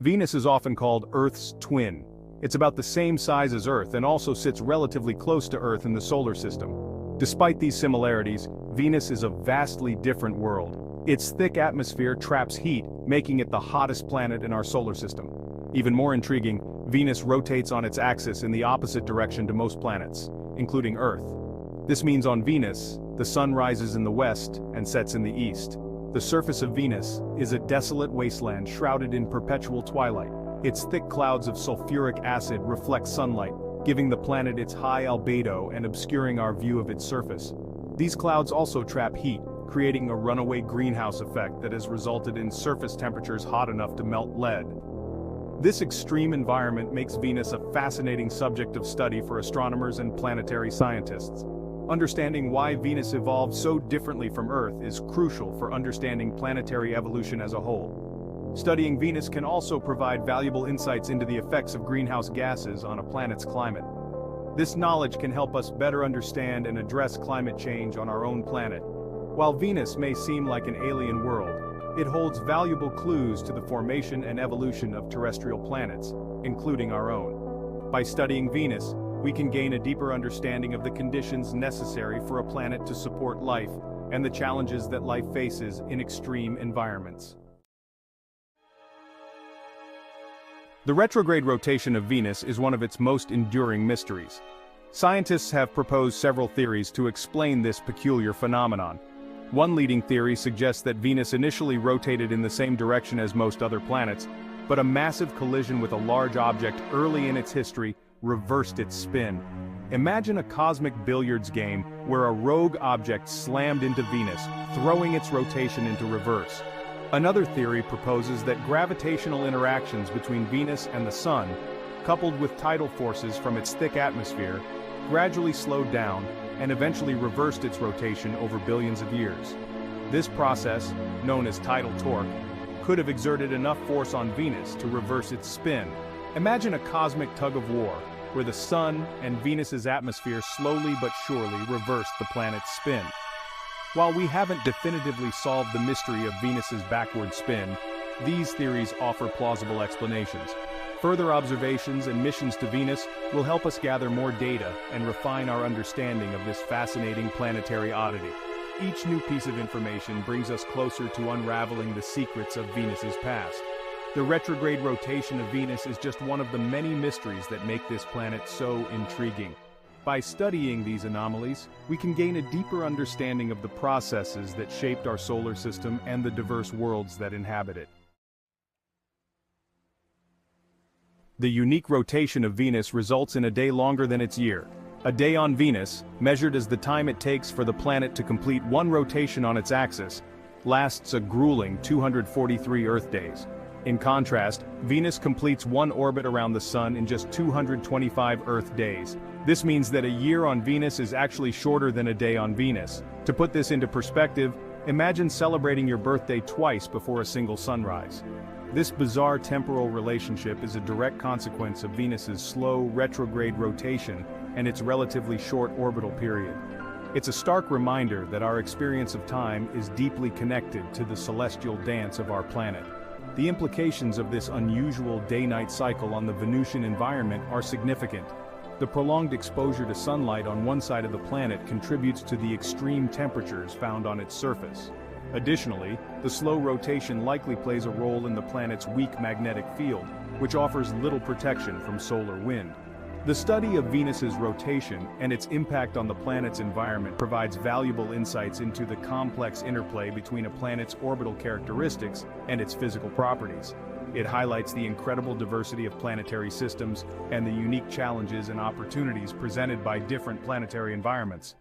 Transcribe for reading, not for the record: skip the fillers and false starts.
Venus is often called Earth's twin. It's about the same size as Earth and also sits relatively close to Earth in the solar system. Despite these similarities, Venus is a vastly different world. Its thick atmosphere traps heat, making it the hottest planet in our solar system. Even more intriguing, Venus rotates on its axis in the opposite direction to most planets, including Earth. This means on Venus, the sun rises in the west and sets in the east. The surface of Venus is a desolate wasteland shrouded in perpetual twilight. Its thick clouds of sulfuric acid reflect sunlight, giving the planet its high albedo and obscuring our view of its surface. These clouds also trap heat, creating a runaway greenhouse effect that has resulted in surface temperatures hot enough to melt lead. This extreme environment makes Venus a fascinating subject of study for astronomers and planetary scientists. Understanding why Venus evolved so differently from Earth is crucial for understanding planetary evolution as a whole. Studying Venus can also provide valuable insights into the effects of greenhouse gases on a planet's climate. This knowledge can help us better understand and address climate change on our own planet. While Venus may seem like an alien world, it holds valuable clues to the formation and evolution of terrestrial planets, including our own. By studying Venus, we can gain a deeper understanding of the conditions necessary for a planet to support life and the challenges that life faces in extreme environments. The retrograde rotation of Venus is one of its most enduring mysteries. Scientists have proposed several theories to explain this peculiar phenomenon. One leading theory suggests that Venus initially rotated in the same direction as most other planets, but a massive collision with a large object early in its history reversed its spin. Imagine a cosmic billiards game where a rogue object slammed into Venus, throwing its rotation into reverse. Another theory proposes that gravitational interactions between Venus and the Sun, coupled with tidal forces from its thick atmosphere, gradually slowed down and eventually reversed its rotation over billions of years. This process, known as tidal torque, could have exerted enough force on Venus to reverse its spin. Imagine a cosmic tug-of-war, where the Sun and Venus's atmosphere slowly but surely reversed the planet's spin. While we haven't definitively solved the mystery of Venus's backward spin, these theories offer plausible explanations. Further observations and missions to Venus will help us gather more data and refine our understanding of this fascinating planetary oddity. Each new piece of information brings us closer to unraveling the secrets of Venus's past. The retrograde rotation of Venus is just one of the many mysteries that make this planet so intriguing. By studying these anomalies, we can gain a deeper understanding of the processes that shaped our solar system and the diverse worlds that inhabit it. The unique rotation of Venus results in a day longer than its year. A day on Venus, measured as the time it takes for the planet to complete one rotation on its axis, lasts a grueling 243 Earth days. In contrast, Venus completes one orbit around the Sun in just 225 Earth days. This means that a year on Venus is actually shorter than a day on Venus. To put this into perspective, imagine celebrating your birthday twice before a single sunrise. This bizarre temporal relationship is a direct consequence of Venus's slow retrograde rotation and its relatively short orbital period. It's a stark reminder that our experience of time is deeply connected to the celestial dance of our planet. The implications of this unusual day-night cycle on the Venusian environment are significant. The prolonged exposure to sunlight on one side of the planet contributes to the extreme temperatures found on its surface. Additionally, the slow rotation likely plays a role in the planet's weak magnetic field, which offers little protection from solar wind. The study of Venus's rotation and its impact on the planet's environment provides valuable insights into the complex interplay between a planet's orbital characteristics and its physical properties. It highlights the incredible diversity of planetary systems and the unique challenges and opportunities presented by different planetary environments.